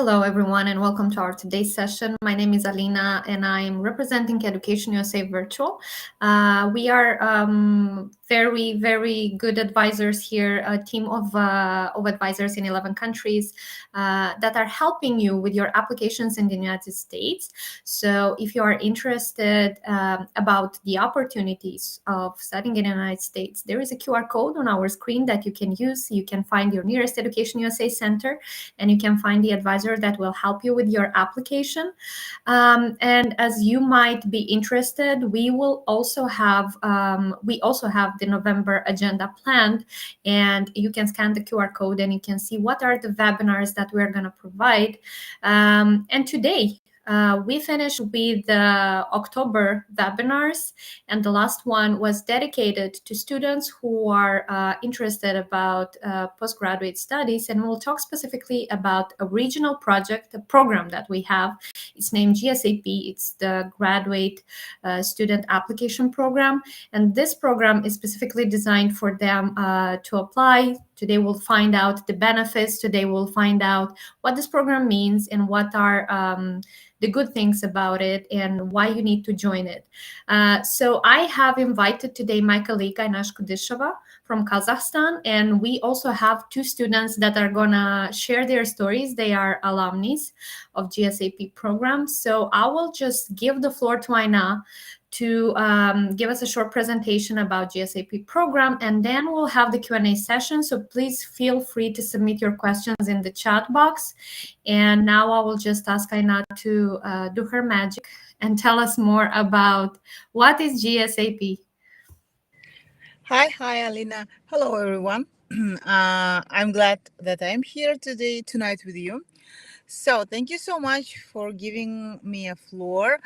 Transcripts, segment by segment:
Hello, everyone, and welcome to our today's session. My name is Alina, and I'm representing Education USA Virtual. We are very, very good advisors here, a team of advisors in 11 countries that are helping you with your applications in the United States. So if you are interested about the opportunities of studying in the United States, there is a QR code on our screen that you can use. You can find your nearest Education USA center, and you can find the advisor that will help you with your application. And as you might be interested, we also have the November agenda planned, and you can scan the QR code and you can see what are the webinars that we're going to provide. And today, we finished with the October webinars, and the last one was dedicated to students who are interested about postgraduate studies, and we'll talk specifically about a regional project, a program that we have. It's named GSAP. It's the Graduate Student Application Program, and this program is specifically designed for them to apply. Today we'll find out the benefits. Today we'll find out what this program means and what are the good things about it and why you need to join it. So I have invited today my colleague Aynash Kudisheva from Kazakhstan, and we also have two students that are gonna share their stories. They are alumni of GSAP programs. So I will just give the floor to Ayna to give us a short presentation about GSAP program, and then we'll have the Q&A session. So please feel free to submit your questions in the chat box. And now I will just ask Ayna to do her magic and tell us more about what is GSAP. Hi, Alina. Hello, everyone. I'm glad that I'm here tonight with you. So thank you so much for giving me a floor.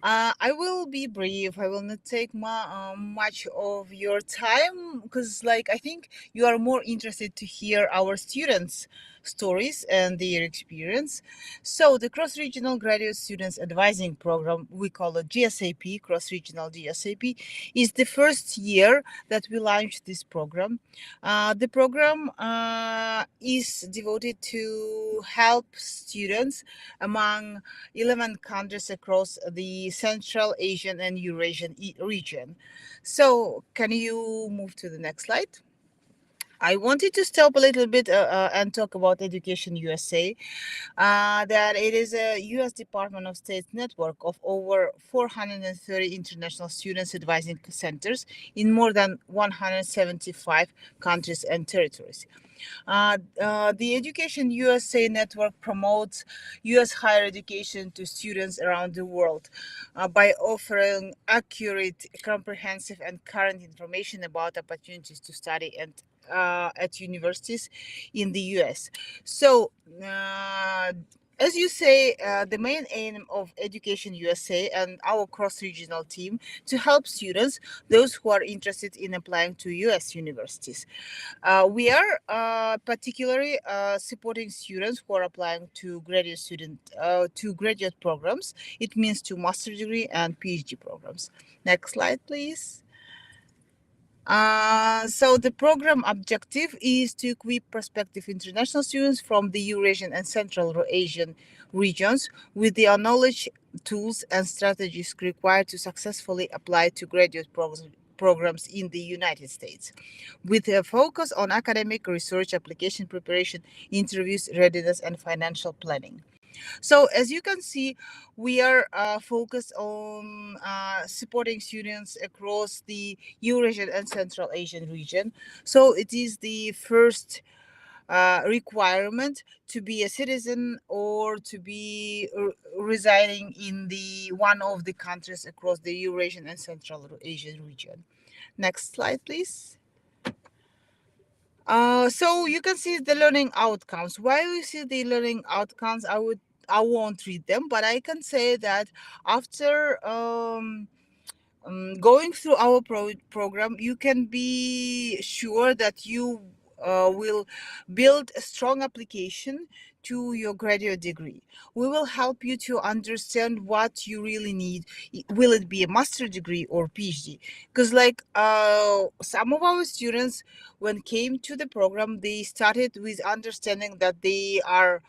I will be brief. I will not take much of your time because, I think you are more interested to hear our students' stories and their experience. So the Cross-Regional Graduate Students Advising Program, we call it GSAP, Cross-Regional GSAP, is the first year that we launched this program. The program is devoted to help students among 11 countries across the Central Asian and Eurasian region. So can you move to the next slide? I wanted to stop a little bit and talk about Education USA, that it is a U.S. Department of State network of over 430 international students advising centers in more than 175 countries and territories. The Education USA network promotes U.S. higher education to students around the world by offering accurate, comprehensive, and current information about opportunities to study and at universities in the U.S. So, as you say, the main aim of Education USA and our cross-regional team to help students, those who are interested in applying to U.S. universities. We are particularly supporting students who are applying to graduate programs. It means to master's degree and PhD programs. Next slide, please. So the program objective is to equip prospective international students from the Eurasian and Central Asian regions with the knowledge, tools, and strategies required to successfully apply to graduate programs in the United States, with a focus on academic research, application preparation, interviews, readiness, and financial planning. So as you can see, we are focused on supporting students across the Eurasian and Central Asian region. So it is the first requirement to be a citizen or to be residing in the one of the countries across the Eurasian and Central Asian region. Next slide, please. So you can see the learning outcomes. While you see the learning outcomes, I won't read them, but I can say that after going through our program, you can be sure that you will build a strong application to your graduate degree. We will help you to understand what you really need. Will it be a master's degree or PhD? Because some of our students, when came to the program, they started with understanding that they are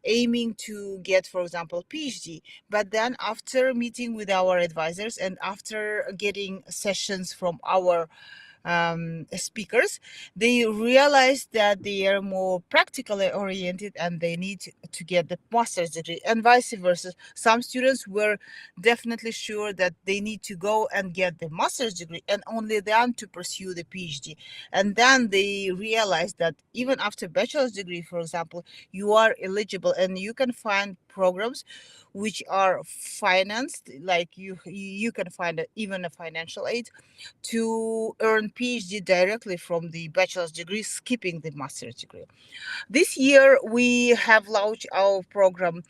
aiming to get, for example, PhD. But then after meeting with our advisors and after getting sessions from our speakers, they realize that they are more practically oriented and they need to get the master's degree, and vice versa. Some students were definitely sure that they need to go and get the master's degree and only then to pursue the PhD. And then they realize that even after bachelor's degree, for example, you are eligible and you can find programs which are financed, like you can find even a financial aid to earn PhD directly from the bachelor's degree, skipping the master's degree. This year, we have launched our program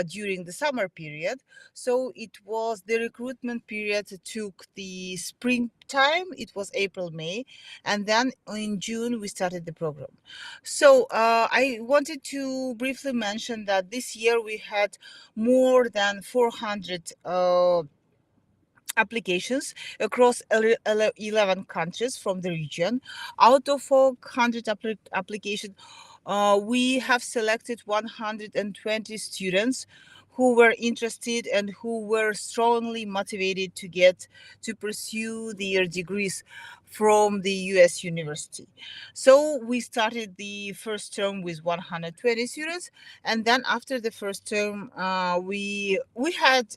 during the summer period. So it was the recruitment period took the springtime. It was April, May, and then in June we started the program. So I wanted to briefly mention that this year we had more than 400 applications across 11 countries from the region. Out of 400 applications, we have selected 120 students who were interested and who were strongly motivated to get to pursue their degrees from the US university. So we started the first term with 120 students, and then after the first term, we had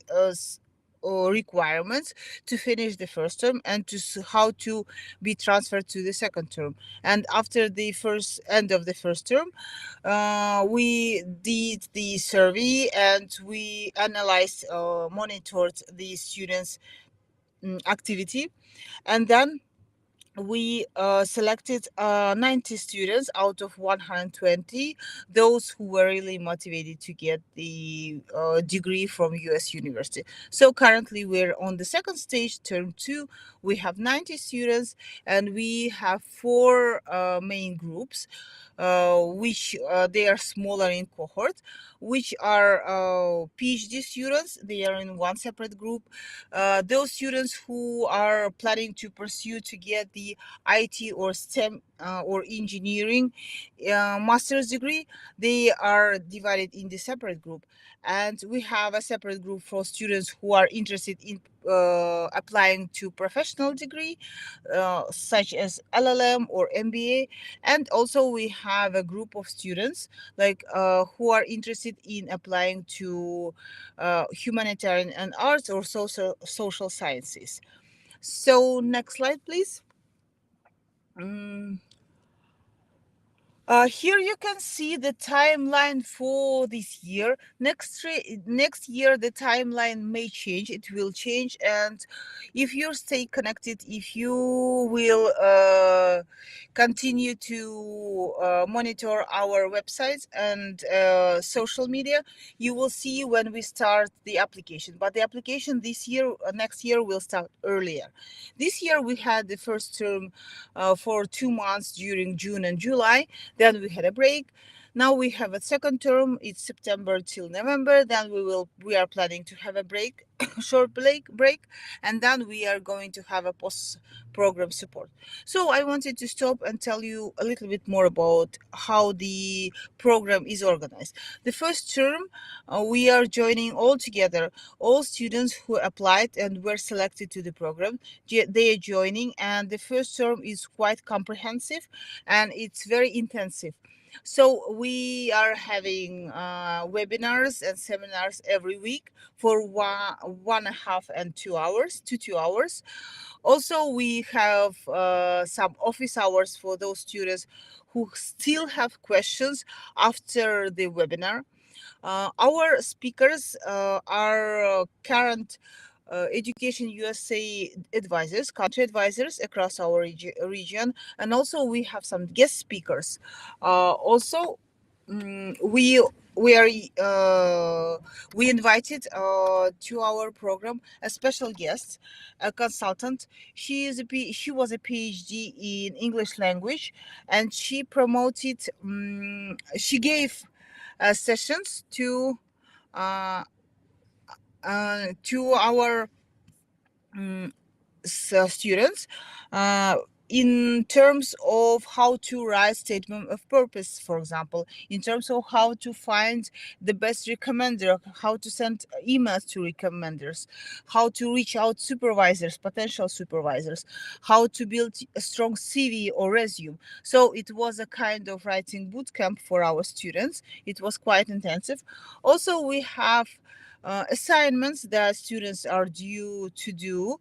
requirements to finish the first term and to how to be transferred to the second term. And after the first end of the first term, we did the survey and we analyzed, monitored the students' activity, and then we selected 90 students out of 120, those who were really motivated to get the degree from US university. So currently we're on the second stage, term 2. We have 90 students and we have 4 main groups, which they are smaller in cohort, which are PhD students. They are in one separate group. Those students who are planning to pursue to get the IT or STEM or engineering master's degree, they are divided in the separate group. And we have a separate group for students who are interested in applying to professional degree, such as LLM or MBA. And also we have a group of students like who are interested in applying to humanitarian and arts or social sciences. So next slide, please. Mm. Here you can see the timeline for this year. Next year, the timeline may change. It will change, and if you stay connected, if you will continue to monitor our websites and social media, you will see when we start the application. But the application this year, next year, will start earlier. This year, we had the first term for 2 months during June and July. Then we had a break. Now we have a second term. It's September till November. Then we are planning to have a break, short break, and then we are going to have a post program support. So I wanted to stop and tell you a little bit more about how the program is organized. The first term, we are joining all together, all students who applied and were selected to the program. They are joining, and the first term is quite comprehensive and it's very intensive. So we are having webinars and seminars every week for 1.5 and 2 hours to 2 hours. Also, we have some office hours for those students who still have questions after the webinar. Our speakers are current Education USA advisors, country advisors across our region, and also we have some guest speakers. Also, we are we invited to our program a special guest, a consultant. She was a PhD in English language, and she promoted. She gave sessions uh, to our students. in terms of how to write statement of purpose, for example, in terms of how to find the best recommender, how to send emails to recommenders, how to reach out supervisors, potential supervisors, how to build a strong CV or resume. So it was a kind of writing bootcamp for our students. It was quite intensive. Also, we have assignments that students are due to do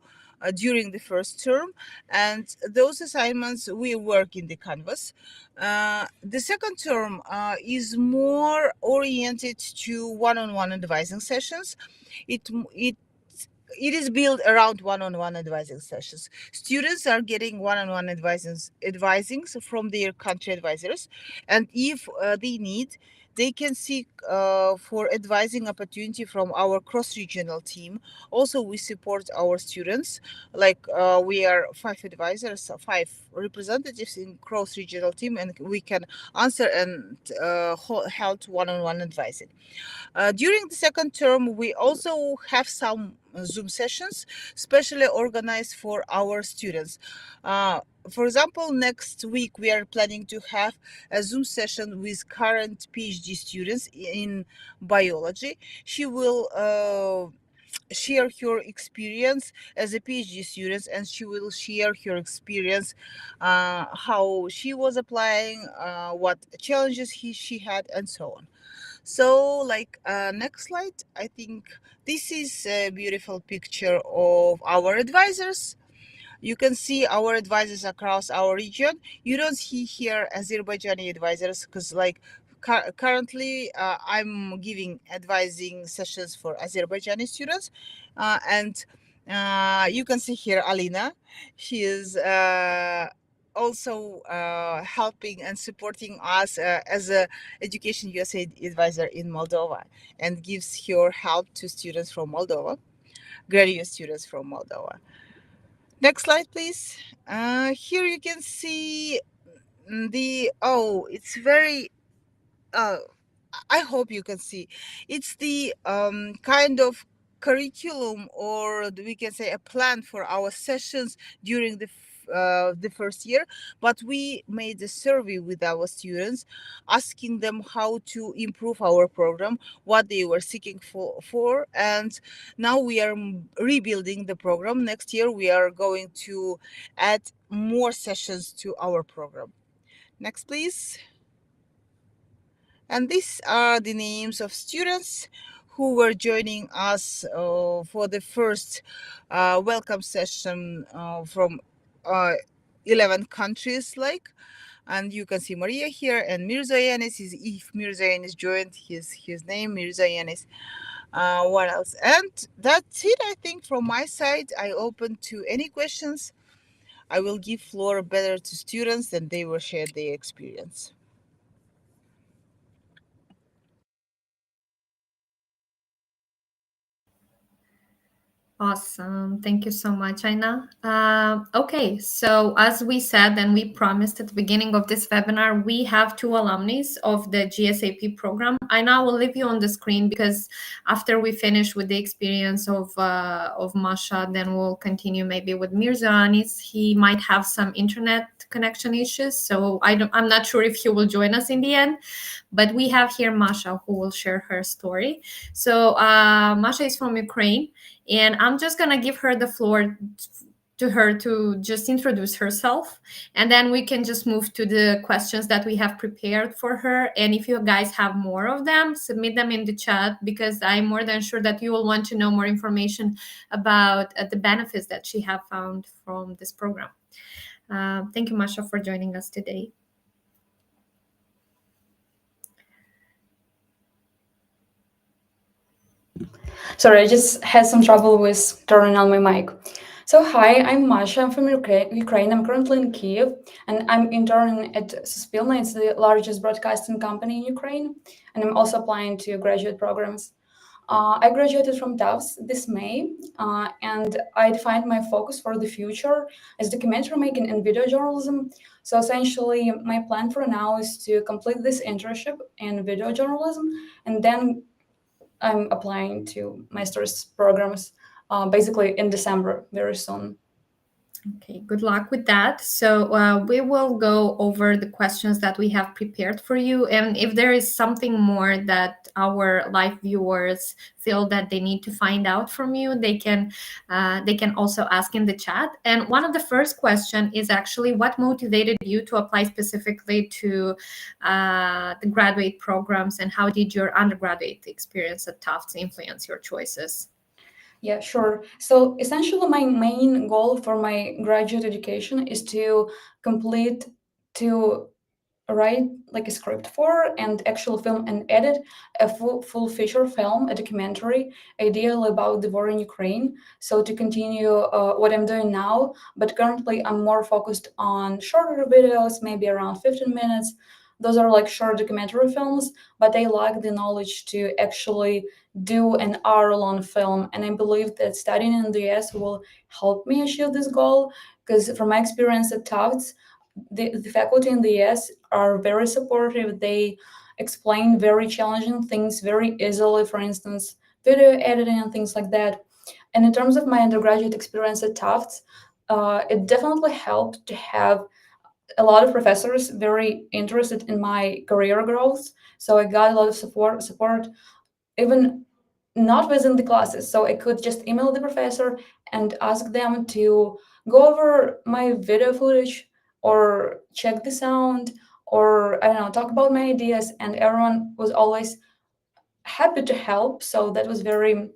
during the first term, and those assignments we work in the canvas. The second term is more oriented to one-on-one advising sessions. It it it is built around one-on-one advising sessions. Students are getting one-on-one advisings from their country advisors, and if they need, they can seek for advising opportunity from our cross-regional team. Also, we support our students, like we are five advisors, five representatives in cross-regional team, and we can answer and help one-on-one advising. During the second term, we also have some Zoom sessions specially organized for our students. Uh, for example, next week we are planning to have a Zoom session with current PhD students in biology. She will share her experience as a PhD student, and she will share her experience, how she was applying, what challenges she had, and so on. So, like, next slide. I think this is a beautiful picture of our advisors. You can see our advisors across our region. You don't see here Azerbaijani advisors because, like, currently I'm giving advising sessions for Azerbaijani students, and you can see here Alina. She is also helping and supporting us as a Education USA advisor in Moldova, and gives her help to students from Moldova, graduate students from Moldova. Next slide, please. Here you can see it's very, uh, I hope you can see. It's the kind of curriculum, or we can say a plan for our sessions during the first year. But we made a survey with our students, asking them how to improve our program, what they were seeking for, and now we are rebuilding the program. Next year we are going to add more sessions to our program. Next, please. And these are the names of students who were joining us for the first welcome session from uh, 11 countries, like. And you can see Maria here, and Mirza Yanis is, if Mirza Yanis joined, his name, Mirza Yanis. What else? And that's it, I think, from my side. I open to any questions. I will give floor better to students, and they will share their experience. Awesome. Thank you so much, Aina. Okay, so as we said and we promised at the beginning of this webinar, we have two alumni of the GSAP program. Aina will leave you on the screen because after we finish with the experience of Masha, then we'll continue maybe with Mirza Anis. He might have some internet connection issues, so I'm not sure if he will join us in the end. But we have here Masha who will share her story. So Masha is from Ukraine, and I'm just gonna give her the floor to her to just introduce herself, and then we can just move to the questions that we have prepared for her. And if you guys have more of them, submit them in the chat, because I'm more than sure that you will want to know more information about the benefits that she have found from this program. Thank you, Masha, for joining us today. Sorry, I just had some trouble with turning on my mic. So hi, I'm Masha. I'm from Ukraine. I'm currently in Kiev, and I'm interning at Suspilna. It's the largest broadcasting company in Ukraine, and I'm also applying to graduate programs. I graduated from Tufts this May, and I defined my focus for the future as documentary making and video journalism. So essentially, my plan for now is to complete this internship in video journalism, and then I'm applying to master's programs basically in December, very soon. Okay, good luck with that. So we will go over the questions that we have prepared for you, and if there is something more that our live viewers feel that they need to find out from you, they can also ask in the chat. And one of the first question is actually, what motivated you to apply specifically to the graduate programs, and how did your undergraduate experience at Tufts influence your choices? Yeah, sure. So essentially, my main goal for my graduate education is to complete, to write like a script for and actual film and edit a full feature film, a documentary, ideally about the war in Ukraine. So to continue what I'm doing now, but currently I'm more focused on shorter videos, maybe around 15 minutes. Those are like short documentary films, but I lack the knowledge to actually do an hour-long film. And I believe that studying in the US will help me achieve this goal, because from my experience at Tufts, the faculty in the US are very supportive. They explain very challenging things very easily, for instance, video editing and things like that. And in terms of my undergraduate experience at Tufts, it definitely helped to have a lot of professors very interested in my career growth. So I got a lot of support even not within the classes. So I could just email the professor and ask them to go over my video footage or check the sound or I don't know, talk about my ideas. And everyone was always happy to help. So that was very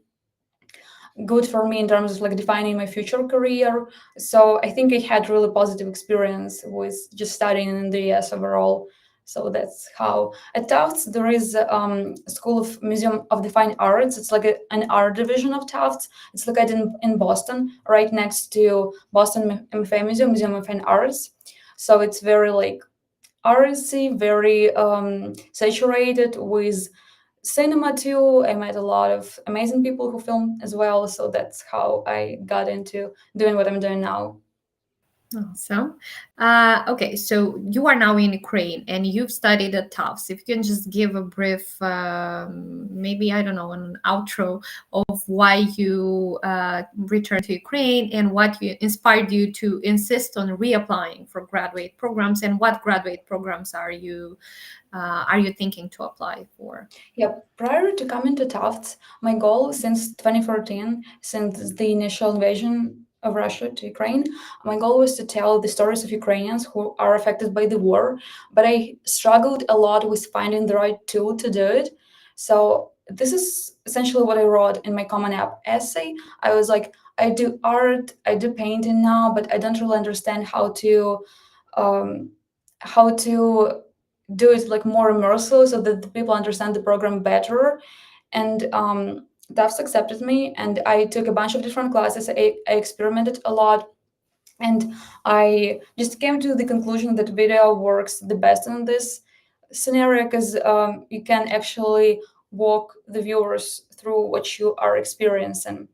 good for me in terms of like defining my future career. So I think I had really positive experience with just studying in the US overall. So that's how at Tufts there is School of Museum of the Fine Arts. It's like an art division of Tufts. It's located in Boston, right next to Boston MFA Museum of Fine Arts. So it's very like artsy, very saturated with cinema too. I met a lot of amazing people who film as well. So that's how I got into doing what I'm doing now. Awesome. Okay, so you are now in Ukraine and you've studied at Tufts. If you can just give a brief, maybe, I don't know, an outro of why you returned to Ukraine and what inspired you to insist on reapplying for graduate programs, and what graduate programs are you thinking to apply for? Yeah, prior to coming to Tufts, my goal since 2014, since the initial invasion of Russia to Ukraine, my goal was to tell the stories of Ukrainians who are affected by the war. But I struggled a lot with finding the right tool to do it. So this is essentially what I wrote in my Common App essay. I was like, I do art, I do painting now, but I don't really understand um, how to do it like more immersive so that the people understand the program better. And Tufts accepted me, and I took a bunch of different classes. I experimented a lot, and I just came to the conclusion that video works the best in this scenario, because you can actually walk the viewers through what you are experiencing.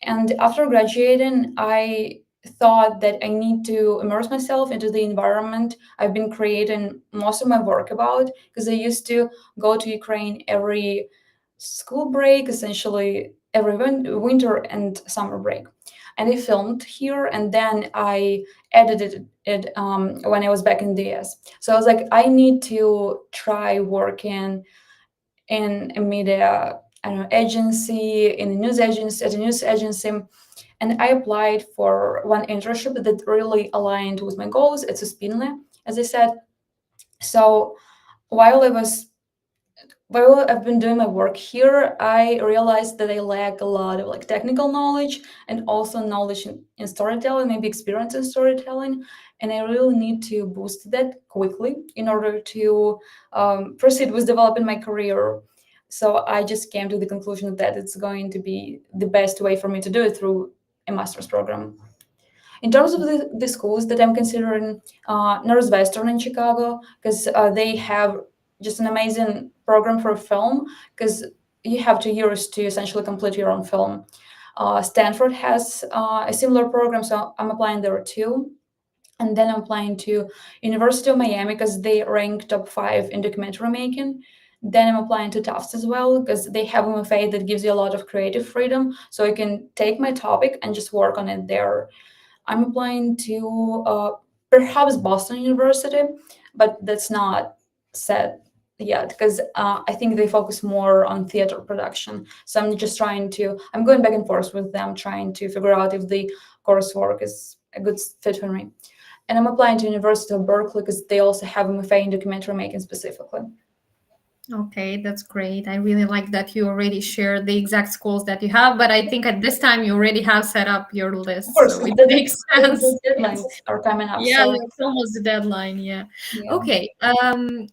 And after graduating, I thought that I need to immerse myself into the environment I've been creating most of my work about, because I used to go to Ukraine every school break, essentially every winter and summer break. And I filmed here, and then I edited it when I was back in the US. So I was like, I need to try working in a media, I don't know, agency, in a news agency, at a news agency. And I applied for one internship that really aligned with my goals at Suspinle, as I said. So while I've been doing my work here, I realized that I lack a lot of like technical knowledge and also knowledge in storytelling, maybe experience in storytelling. And I really need to boost that quickly in order to proceed with developing my career. So I just came to the conclusion that it's going to be the best way for me to do it through a master's program. In terms of the schools that I'm considering, Northwestern in Chicago, because they have just an amazing program for film, because you have 2 years to essentially complete your own film. Stanford has a similar program, so I'm applying there too. And then I'm applying to University of Miami because they rank top 5 in documentary making. Then I'm applying to Tufts as well because they have an MFA that gives you a lot of creative freedom. So I can take my topic and just work on it there. I'm applying to perhaps Boston University, but that's not set yet because I think they focus more on theater production. So I'm going back and forth with them, trying to figure out if the coursework is a good fit for me. And I'm applying to University of Berkeley because they also have MFA in documentary making specifically. Okay, that's great. I really like that you already shared the exact schools that you have, but I think at this time you already have set up your Of list, course, so it the, makes sense. the deadlines are coming up. Yeah, So it's almost the deadline. Yeah. yeah. Okay.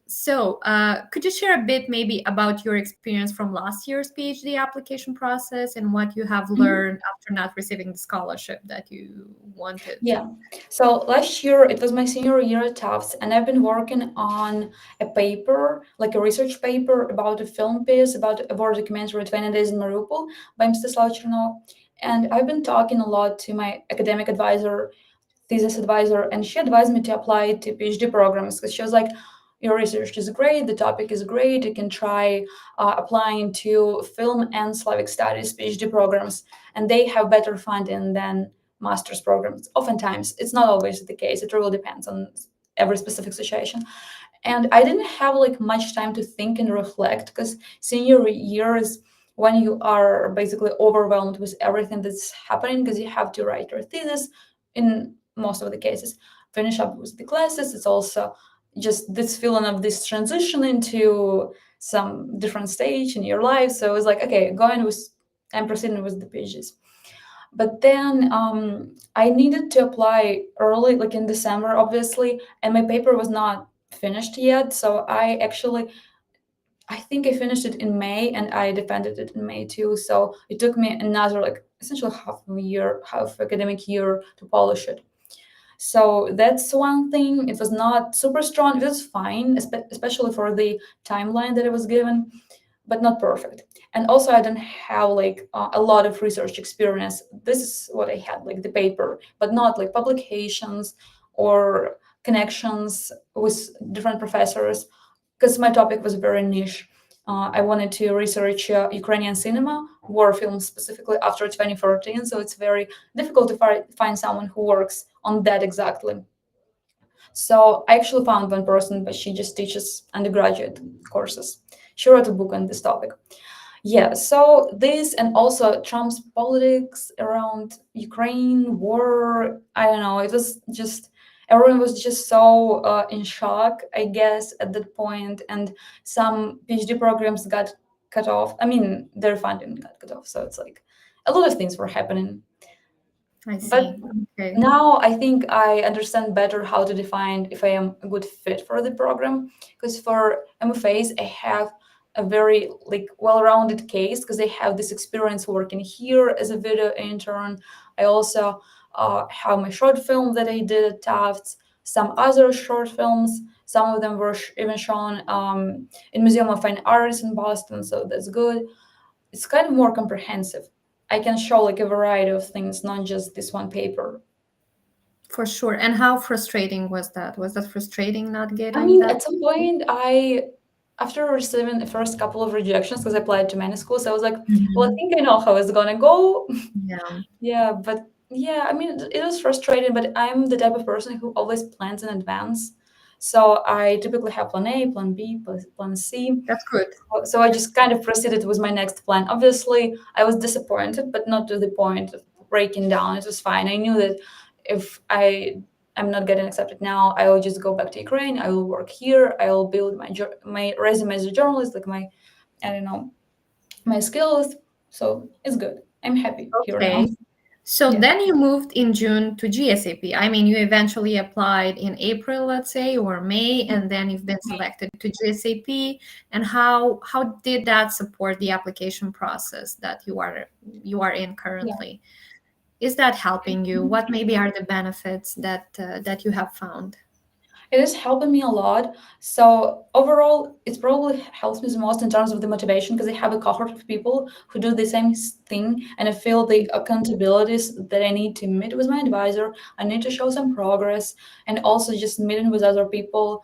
So, could you share a bit maybe about your experience from last year's PhD application process and what you have Mhm. learned after not receiving the scholarship that you wanted? Yeah. So last year it was my senior year at Tufts, and I've been working on a paper, like a research paper about a film piece about a war documentary, 20 Days in Mariupol by Mstislav Chernov. And I've been talking a lot to my academic advisor, thesis advisor, and she advised me to apply to PhD programs because she was like, your research is great, the topic is great, you can try applying to film and Slavic studies PhD programs, and they have better funding than master's programs. Oftentimes, it's not always the case, it really depends on every specific situation. And I didn't have like much time to think and reflect because senior year is when you are basically overwhelmed with everything that's happening because you have to write your thesis in most of the cases, finish up with the classes. It's also just this feeling of this transition into some different stage in your life. So it's like, okay, I'm proceeding with the pages. But then I needed to apply early, like in December, obviously, and my paper was not finished yet. So I think I finished it in May and I defended it in May too. So it took me another, like, essentially half academic year to polish it. So that's one thing. It was not super strong. It was fine, especially for the timeline that it was given, but not perfect. And also, I don't have like a lot of research experience. This is what I had, like the paper, but not like publications or connections with different professors, because my topic was very niche. I wanted to research Ukrainian cinema, war films specifically after 2014. So it's very difficult to find someone who works on that exactly. So I actually found one person, but she just teaches undergraduate courses. She wrote a book on this topic. Yeah, so this and also Trump's politics around Ukraine war, I don't know, it was just everyone was just so in shock, I guess, at that point, and some PhD programs got cut off. I mean, their funding got cut off, so it's like a lot of things were happening. I But see. Okay. now I think I understand better how to define if I am a good fit for the program. Because for MFAs, I have a very like well-rounded case because I have this experience working here as a video intern. I also have my short film that I did at Tufts, some other short films. Some of them were even shown in Museum of Fine Arts in Boston, so that's good. It's kind of more comprehensive. I can show like a variety of things, not just this one paper. For sure. And how frustrating was that? Was that frustrating not I getting mean, that? at some point, after receiving the first couple of rejections, because I applied to many schools, I was like, well, I Mhm. think I know how it's gonna go. Yeah, Yeah, but yeah, I mean, it was frustrating, but I'm the type of person who always plans in advance. So I typically have plan A, plan B, plan C. that's good. So I just kind of proceeded with my next plan. Obviously, I was disappointed, but not to the point of breaking down. It was fine. I knew that if I'm not getting accepted now, I will just go back to Ukraine. I will work here. I will build my resume as a journalist, like my I don't know my skills. So it's good. I'm happy here now. Okay. So Yeah. then you moved in June to GSAP. I mean, you eventually applied in April, let's say, or May, and then you've been selected to GSAP. And how did that support the application process that you are in Yeah. currently? Is that helping you? What maybe are the benefits that you have found? It is helping me a lot. So overall, it probably helps me the most in terms of the motivation because I have a cohort of people who do the same thing, and I feel the accountabilities that I need to meet with my advisor. I need to show some progress, and also just meeting with other people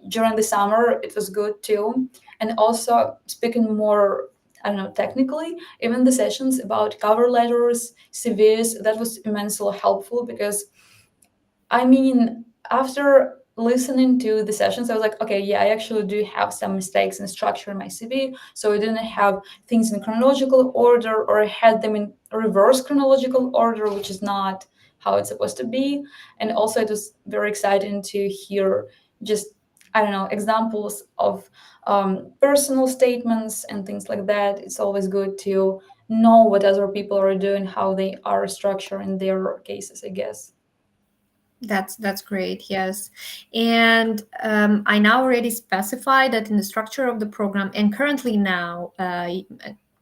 during the summer. It was good too, and also speaking more I don't know, technically. Even the sessions about cover letters, CVs, that was immensely helpful because I mean, after listening to the sessions, I was like, okay, yeah, I actually do have some mistakes in structure in my CV. So I didn't have things in chronological order, or I had them in reverse chronological order, which is not how it's supposed to be. And also, it was very exciting to hear just, I don't know, examples of personal statements and things like that. It's always good to know what other people are doing, how they are structuring their cases, I guess. That's great. Yes, and I now already specified that in the structure of the program, and currently now,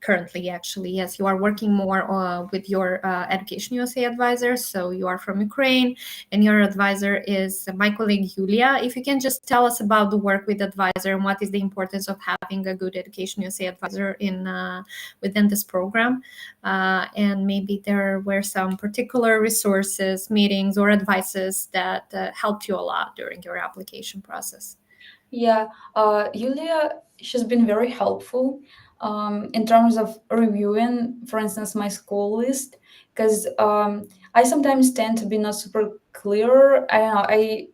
currently actually, yes, you are working more with your Education USA advisor. So you are from Ukraine, and your advisor is my colleague Yulia. If you can just tell us about the work with advisor and what is the importance of having a good Education USA advisor in within this program. And maybe there were some particular resources, meetings, or advices that helped you a lot during your application process. Yeah, Yulia, she's been very helpful in terms of reviewing, for instance, my school list, because I sometimes tend to be not super clear. I don't know,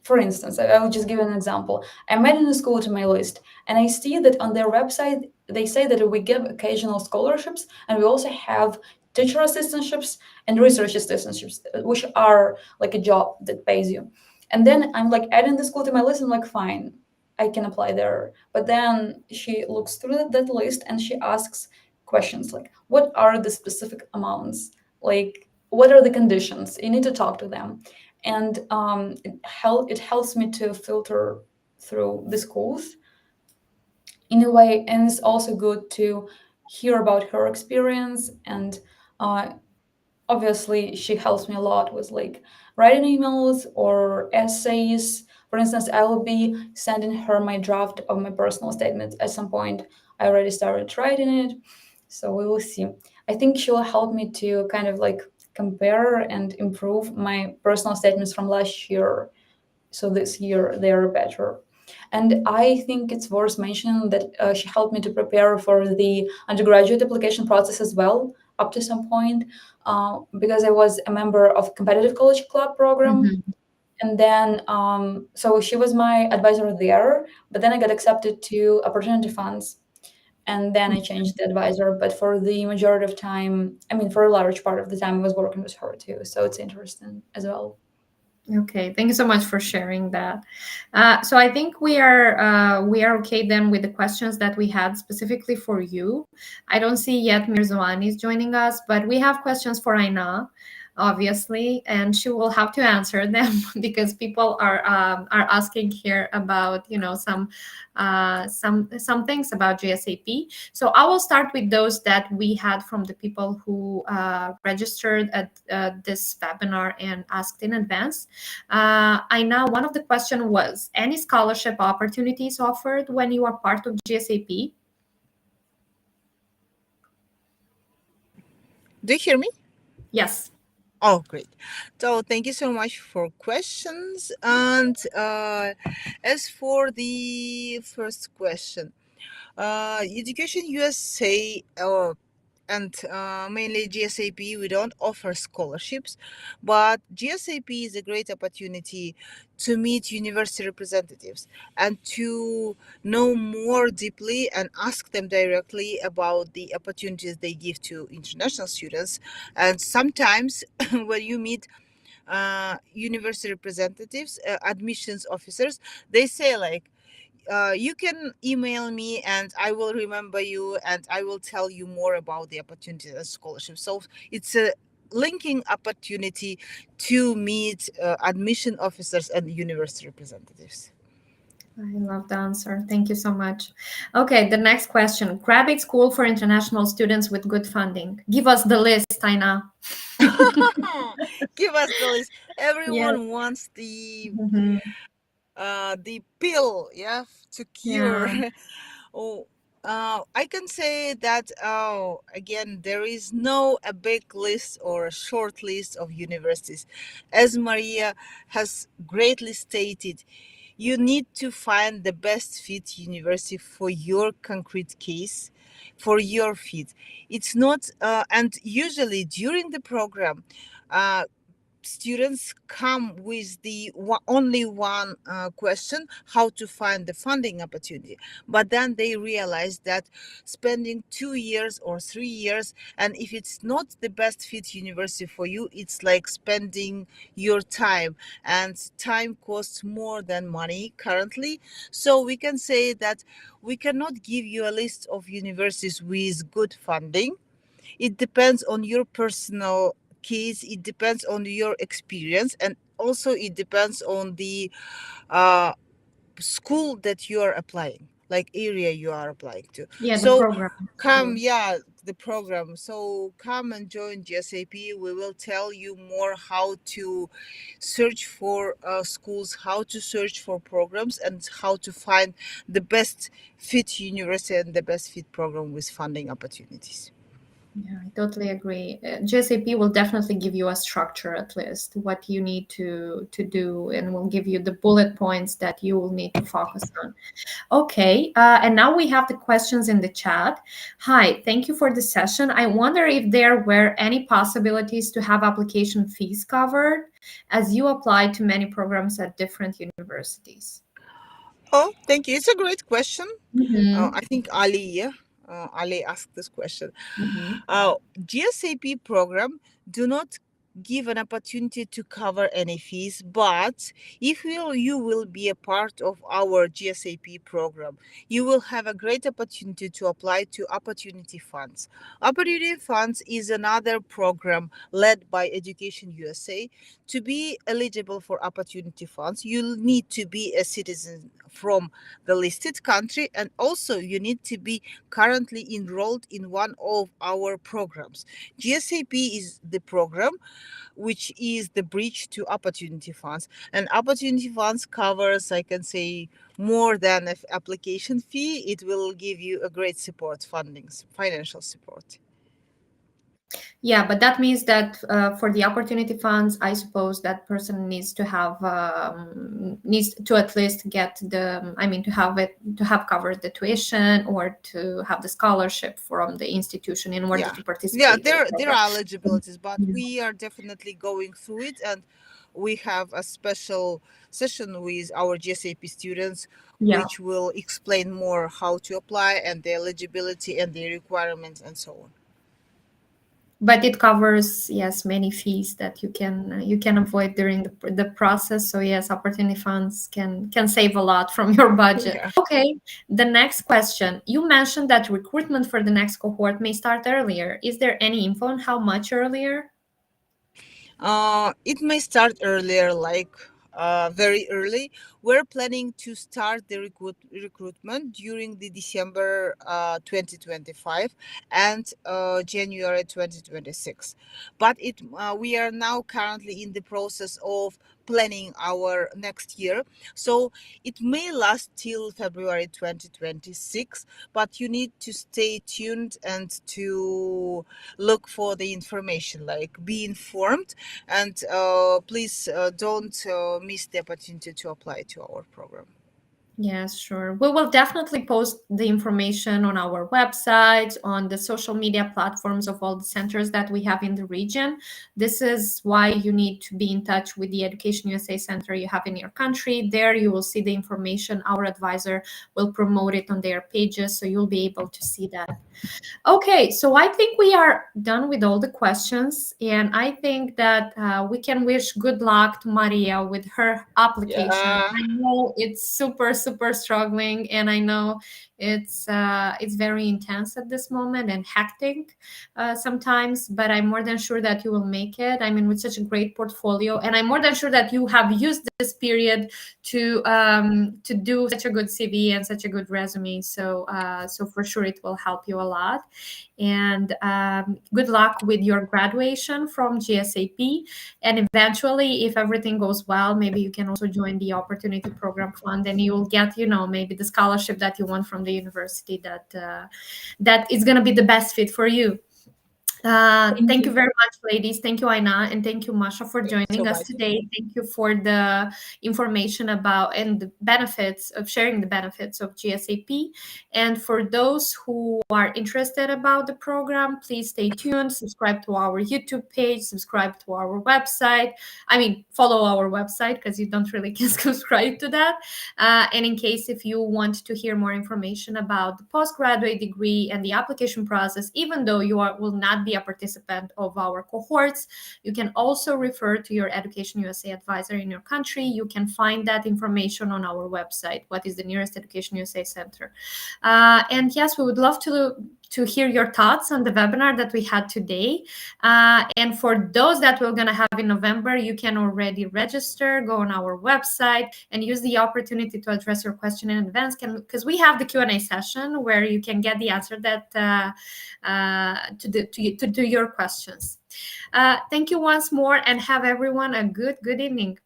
for instance, I will just give an example. I'm adding a school to my list, and I see that on their website, they say that we give occasional scholarships, and we also have teacher assistantships and research assistantships, which are like a job that pays you. And then I'm like adding the school to my list, and I'm like, fine, I can apply there. But then she looks through that list and she asks questions like, what are the specific amounts? Like, what are the conditions? You need to talk to them, and it helps me to filter through the schools in a way. And it's also good to hear about her experience, and uh, obviously she helps me a lot with like writing emails or essays. For instance, I will be sending her my draft of my personal statement at some point. I already started writing it, so we will see. I think she will help me to kind of like compare and improve my personal statements from last year, so this year they are better. And I think it's worth mentioning that she helped me to prepare for the undergraduate application process as well, up to some point, because I was a member of competitive college club program. Mhm. And then, so she was my advisor there, but then I got accepted to opportunity funds, and then I changed the advisor. But for the majority of time, I mean, for a large part of the time, I was working with her too. So it's interesting as well. Okay, thank you so much for sharing that. So I think we are okay then with the questions that we had specifically for you. I don't see yet Mirzoani is joining us, but we have questions for Aina, obviously, and she will have to answer them because people are asking here about some things about GSAP. So I will start with those that we had from the people who registered at this webinar and asked in advance. I know one of the question was, any scholarship opportunities offered when you are part of GSAP? Do you hear me? Yes. Oh, great. So thank you so much for questions. And as for the first question, Education USA and mainly GSAP, we don't offer scholarships, but GSAP is a great opportunity to meet university representatives and to know more deeply and ask them directly about the opportunities they give to international students. And sometimes when you meet university representatives, admissions officers, they say like, you can email me and I will remember you and I will tell you more about the opportunities and scholarships. So it's a linking opportunity to meet admission officers and university representatives. I love the answer. Thank you so much. Okay, the next question. Graduate school for international students with good funding. Give us the list, Aina. Give us the list. Yes. Everyone wants the Mhm. pill, yeah, to cure. Yeah. Oh, I can say that, again, there is no a big list or a short list of universities. As Maria has greatly stated, You need to find the best fit university for your concrete case, for your fit. It's not, and usually during the program, uh, students come with the only one question, how to find the funding opportunity, but then they realize that spending 2 years or 3 years, and if it's not the best fit university for you, it's like spending your time, and time costs more than money currently. So we can say that we cannot give you a list of universities with good funding. It depends on your personal case, it depends on your experience, and also it depends on the uh, school that you are applying, like area you are applying to. Yeah, the So program, come, school. yeah, the program. So come and join GSAP. We will tell you more how to search for schools, how to search for programs, and how to find the best fit university and the best fit program with funding opportunities. Yeah, I totally agree. GSAP will definitely give you a structure, at least what you need to do, and will give you the bullet points that you will need to focus on. Okay, and now we have the questions in the chat. Hi, thank you for the session. I wonder if there were any possibilities to have application fees covered as you apply to many programs at different universities. Oh, thank you. It's a great question. Mm-hmm. I think Ali, yeah, Ali asked this question. Mm-hmm. GSAP program do not give an opportunity to cover any fees, but if you will be a part of our GSAP program, you will have a great opportunity to apply to opportunity funds. Opportunity funds is another program led by Education USA. To be eligible for opportunity funds, you need to be a citizen from the listed country, and also you need to be currently enrolled in one of our programs. GSAP is the program which is the bridge to opportunity funds, and opportunity funds covers, I can say, more than an application fee. It will give you a great support, fundings, financial support. Yeah, but that means that for the opportunity funds, I suppose that person needs to have needs to at least get the, I mean, to have covered the tuition or to have the scholarship from the institution in order Yeah, to yeah, participate in the there program. are eligibilities, but Yeah. we are definitely going through it, and we have a special session with our GSAP students Yeah. which will explain more how to apply and the eligibility and the requirements and so on. But it covers, yes, many fees that you can avoid during the process. So yes, opportunity funds can save a lot from your budget. Yeah. Okay, the next question. You mentioned that recruitment for the next cohort may start earlier. Is there any info on how much earlier? It may start earlier, like very early. We're planning to start the recruitment during the December 2025 and January 2026. But we are now currently in the process of planning our next year. So it may last till February 2026, but you need to stay tuned and to look for the information, like be informed, and please don't miss the opportunity to apply to our program. Yes, sure. We will definitely post the information on our websites, on the social media platforms of all the centers that we have in the region. This is why you need to be in touch with the Education USA center you have in your country. There you will see the information. Our advisor will promote it on their pages, so you'll be able to see that. Okay, so I think we are done with all the questions, and I think that we can wish good luck to Maria with her application. Yeah. I know it's super, super struggling, and I know it's very intense at this moment and hectic sometimes. But I'm more than sure that you will make it. I mean, with such a great portfolio, and I'm more than sure that you have used this period to do such a good CV and such a good resume. So for sure it will help you a lot. And good luck with your graduation from GSAP. And eventually, if everything goes well, maybe you can also join the Opportunity Program Fund, and you will get, maybe the scholarship that you want from the university that is going to be the best fit for you. Thank you very much, ladies. Thank you, Aina, and thank you, Masha, for Thank you joining so us much. today. Thank you for the information about and the benefits of sharing the benefits of GSAP. And for those who are interested about the program, please stay tuned, subscribe to our YouTube page, subscribe to our website. I mean, follow our website because you don't really can subscribe to that. And in case if you want to hear more information about the postgraduate degree and the application process, even though you will not be a participant of our cohorts, you can also refer to your Education USA advisor in your country. You can find that information on our website, what is the nearest Education USA center. And yes, we would love to hear your thoughts on the webinar that we had today. And for those that we're going to have in November, you can already register, go on our website, and use the opportunity to address your question in advance, because we have the Q&A session where you can get the answer that to your questions. Thank you once more, and have everyone a good evening.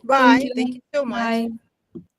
Bye. Thank you. Thank you so much. Bye.